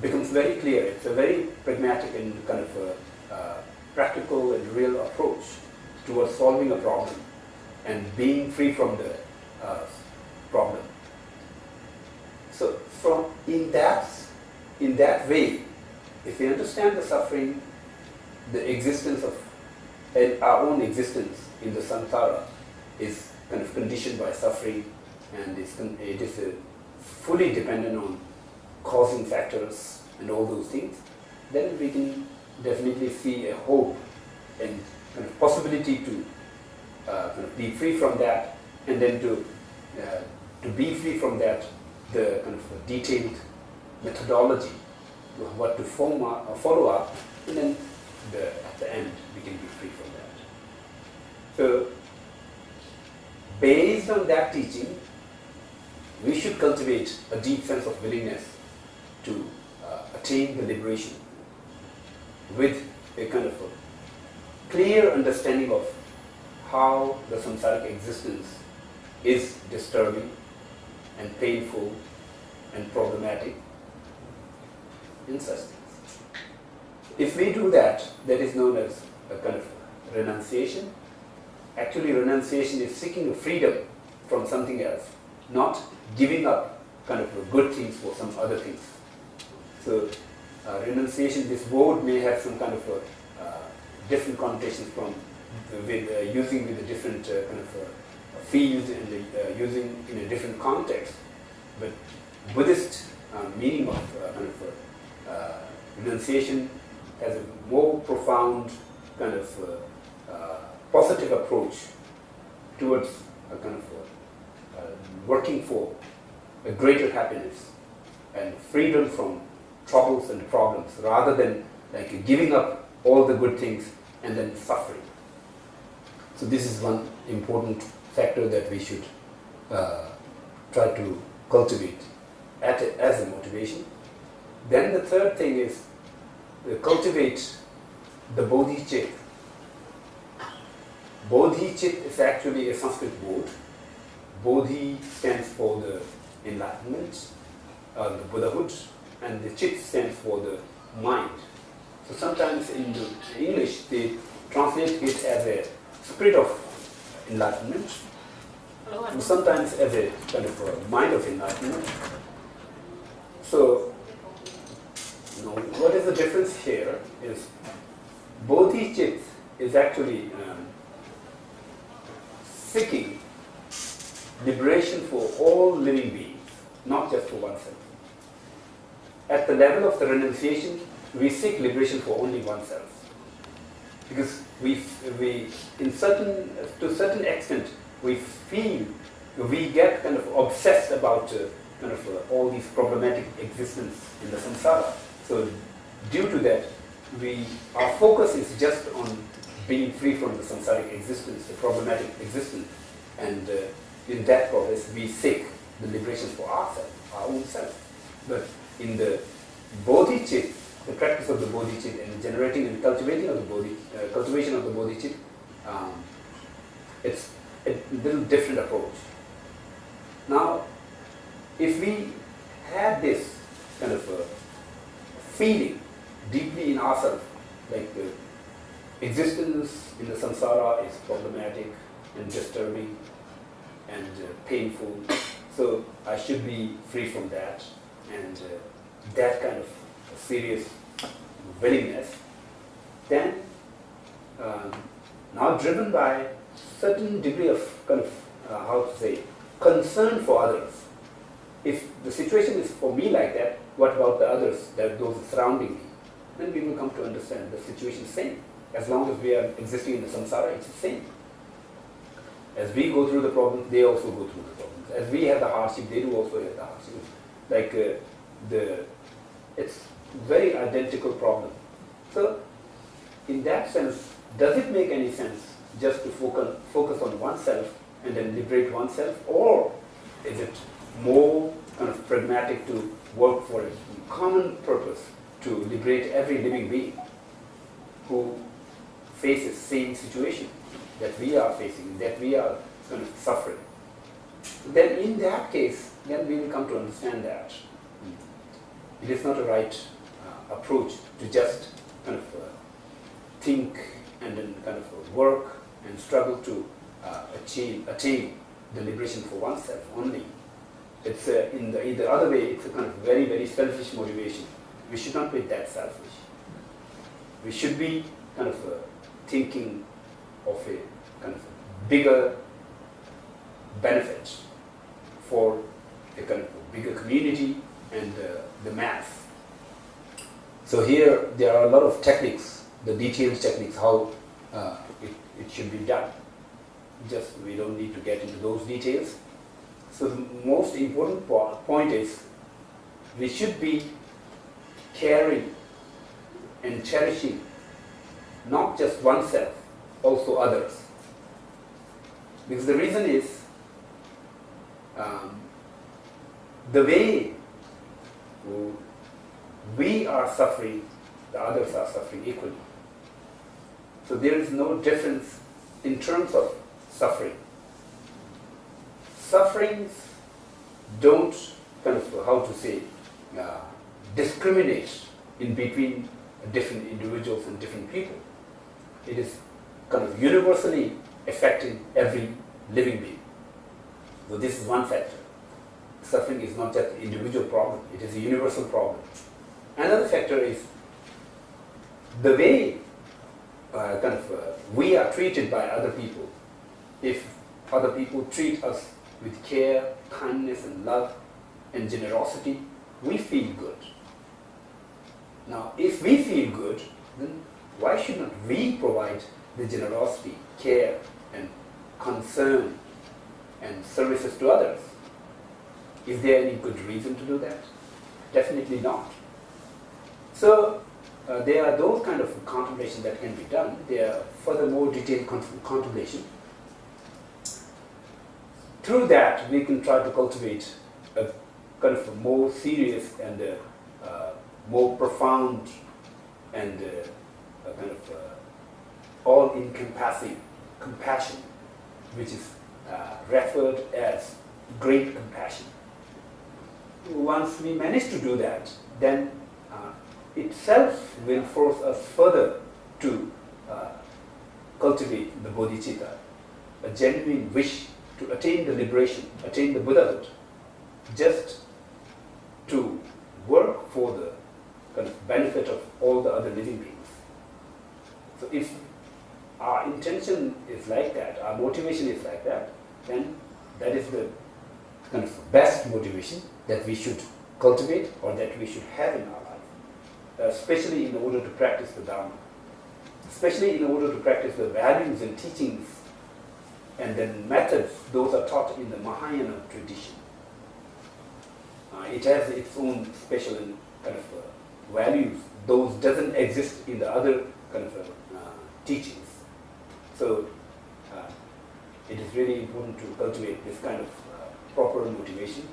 becomes very clear. It's a very pragmatic and kind of practical and real approach towards solving a problem and being free from the problem. So in that way, if we understand the suffering, the existence of our own existence in the samsara is kind of conditioned by suffering, and it is fully dependent on causing factors and all those things, then we can definitely see a hope and kind of possibility to kind of be free from that, and then to be free from that, the kind of detailed methodology to what to follow up, and then at the end we can be free from that. So based on that teaching, we should cultivate a deep sense of willingness to attain the liberation with a kind of a clear understanding of how the samsaric existence is disturbing and painful and problematic in such things. If we do that, that is known as a kind of renunciation. Actually, renunciation is seeking a freedom from something else, not giving up kind of good things for some other things. So renunciation, this word may have some kind of different connotations from using with a different kind of field and using in a different context. But Buddhist meaning of kind of renunciation has a more profound kind of positive approach towards a kind of working for a greater happiness and freedom from troubles and problems, rather than like giving up all the good things and then suffering. So this is one important factor that we should try to cultivate as a motivation. Then the third thing is cultivate the bodhicitta. Bodhicitta is actually a Sanskrit word. Bodhi stands for the enlightenment, the Buddhahood, and the chit stands for the mind. So sometimes in the English they translate it as a spirit of enlightenment, and sometimes as a kind of a mind of enlightenment. So, what is the difference here is bodhicitta is actually seeking liberation for all living beings, not just for oneself. At the level of the renunciation, we seek liberation for only oneself, because to a certain extent, we feel we get kind of obsessed about kind of all these problematic existence in the samsara. So, due to that, our focus is just on being free from the samsaric existence, the problematic existence, and in that process, we seek the liberation for ourselves, our own self. But in the bodhicitta, the practice of the bodhicitta and generating and cultivating of the cultivation of the bodhicitta, it's a little different approach. Now, if we had this kind of feeling deeply in ourselves, like the existence in the samsara is problematic and disturbing and painful, so I should be free from that, and that kind of serious willingness, then now driven by certain degree of kind of concern for others. If the situation is for me like that, what about the others, those surrounding me? Then we will come to understand the situation is the same. As long as we are existing in the samsara, it's the same. As we go through the problems, they also go through the problems. As we have the hardship, they do also have the hardship. Like it's very identical problem. So, in that sense, does it make any sense just to focus on oneself and then liberate oneself, or is it more kind of pragmatic to work for a common purpose to liberate every living being who faces same situation that we are facing, that we are kind of suffering? Then in that case, then we will come to understand that It is not a right approach to just kind of think and then kind of work and struggle to attain the liberation for oneself only. It's in the other way, it's a kind of very, very selfish motivation. We should not be that selfish. We should be kind of thinking of a kind of bigger benefit for a kind of bigger community and the mass. So here there are a lot of techniques, the detailed techniques, how it should be done. Just we don't need to get into those details. So the most important point is we should be caring and cherishing not just oneself, also others. Because the reason is the way we are suffering, the others are suffering equally. So there is no difference in terms of suffering. Sufferings don't kind of, how to say, discriminate in between different individuals and different people. It is kind of universally affecting every living being. So this is one factor. Suffering is not just an individual problem, it is a universal problem. Another factor is the way we are treated by other people. If other people treat us with care, kindness and love and generosity, we feel good. Now, if we feel good, then why should not we provide the generosity, care and concern and services to others? Is there any good reason to do that? Definitely not. So there are those kind of contemplation that can be done. There are furthermore detailed contemplation. Through that, we can try to cultivate a kind of a more serious and more profound and kind of all-encompassing compassion, which is referred as great compassion. Once we manage to do that, then itself will force us further to cultivate the bodhicitta, a genuine wish to attain the liberation, attain the Buddhahood, just to work for the kind of benefit of all the other living beings. So if our intention is like that, our motivation is like that, then that is the kind of best motivation that we should cultivate or that we should have in our life, especially in order to practice the Dharma, especially in order to practice the values and teachings and then methods, those are taught in the Mahayana tradition. It has its own special kind of values. Those doesn't exist in the other kind of teachings. So it is really important to cultivate this kind of proper motivation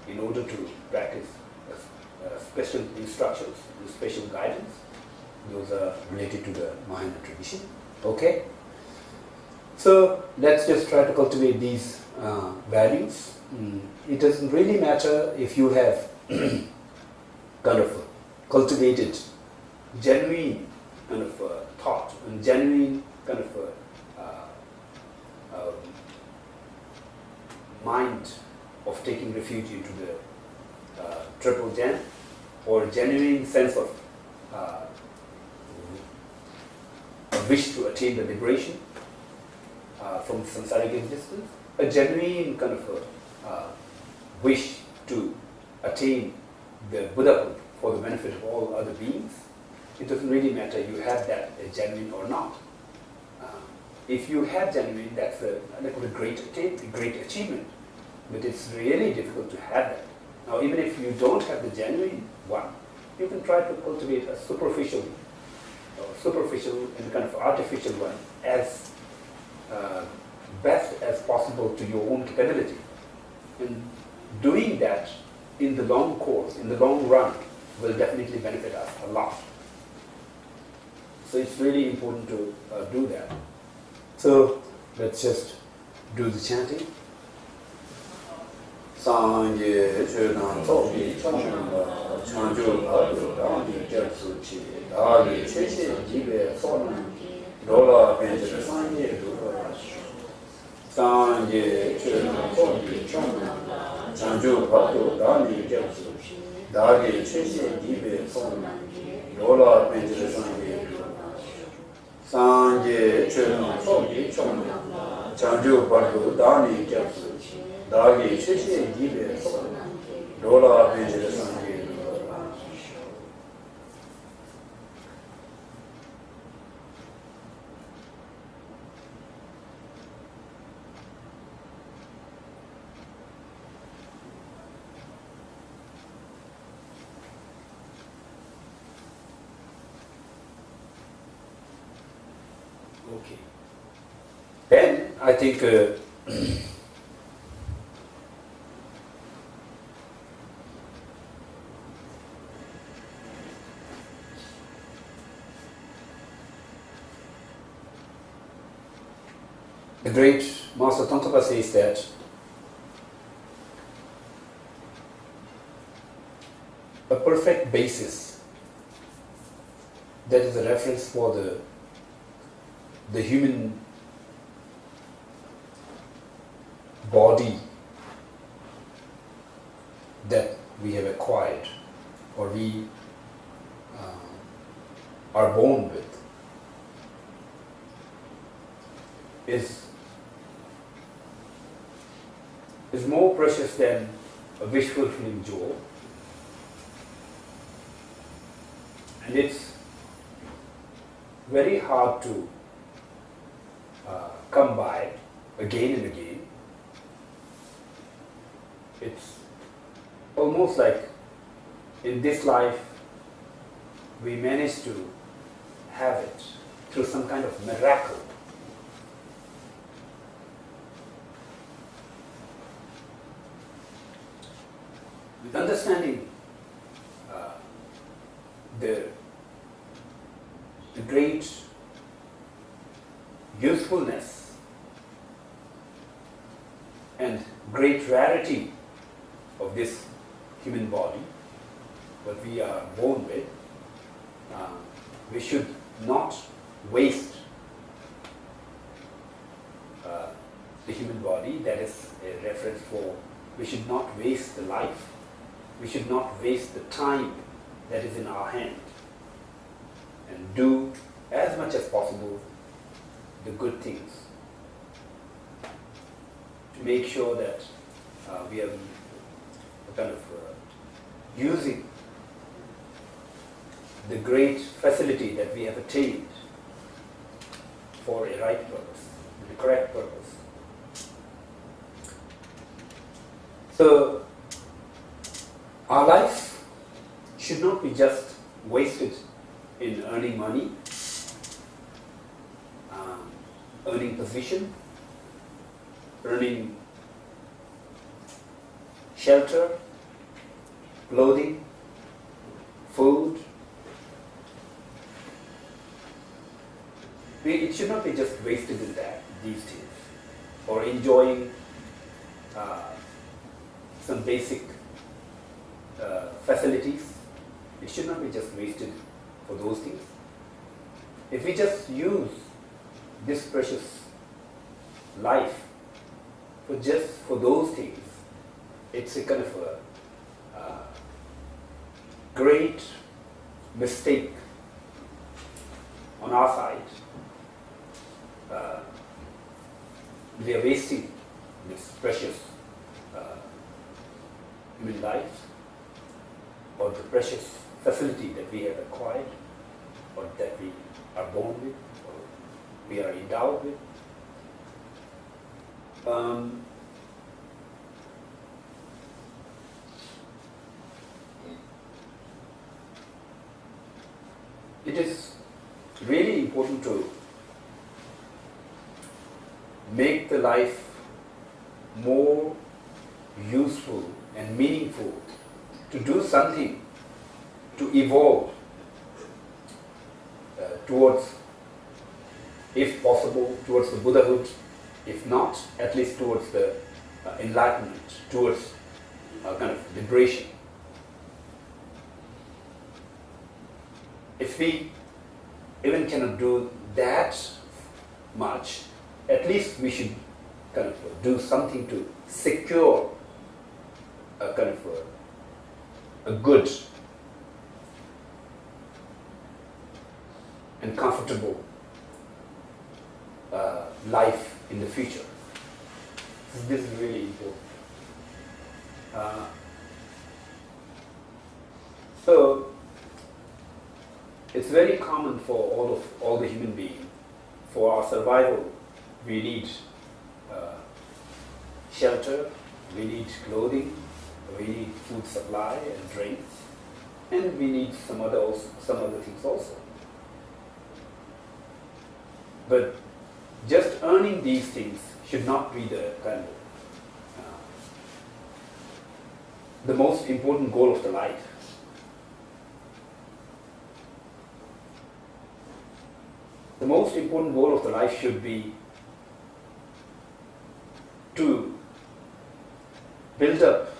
in order to practice special instructions and special guidance. Those are related to the Mahayana tradition. Okay? So let's just try to cultivate these values. It doesn't really matter if you have kind of cultivated genuine kind of thought and genuine kind of mind of taking refuge into the triple gem, or genuine sense of a wish to attain the liberation from samsaric existence, a genuine kind of wish to attain the Buddhahood for the benefit of all other beings. It doesn't really matter you have that genuine or not. If you have genuine, that's a great achievement, but it's really difficult to have that. Now, even if you don't have the genuine one, you can try to cultivate a superficial and kind of artificial one as best as possible to your own capability. And doing that in the long course, in the long run, will definitely benefit us a lot. So it's really important to do that. So let's just do the chanting. Sangye Choeden Tobi Jangchup Choeden Dagi Cheshe Jibe Solan Lola Benjere Sangye Sangye Choeden Tobi Jangchup Choeden Dagi Cheshe Jibe Solan Lola Benjere Sangye Sangye Choeden Tobi Jangchup Choeden Dagi Cheshe Jibe Lola Benjere Sangye. Okay. Then I think the great Master Tsongkhapa says that a perfect basis, that is a reference for the human body that we have acquired or we are born with, is more precious than a wish fulfilling jewel, and it's very hard to come by again and again. It's almost like in this life we manage to have it through some kind of miracle. With understanding the great usefulness and great rarity of this human body, what we are born with, we should not waste the human body. That is a reference for we should not waste the life. We should not waste the time that is in our hand, and do as much as possible the good things to make sure that we are kind of using the great facility that we have attained for a right purpose, the correct purpose. So our life should not be just wasted in earning money, earning position, earning shelter, clothing, food. It should not be just wasted in these things, or enjoying some basic facilities. It should not be just wasted for those things. If we just use this precious life for those things, it's a kind of a great mistake on our side. We are wasting this precious human life, or the precious facility that we have acquired, or that we are born with, or we are endowed with. It is really important to make the life more useful and meaningful, to do something to evolve towards, if possible, towards the Buddhahood, if not, at least towards the enlightenment, towards kind of liberation. If we even cannot do that much, at least we should kind of do something to secure a kind of a good and comfortable life in the future. This is really important. So it's very common for all the human beings. For our survival, we need shelter, we need clothing, we need food supply and drinks, and we need some other things also. But just earning these things should not be the kind of the most important goal of the life. The most important goal of the life should be to build up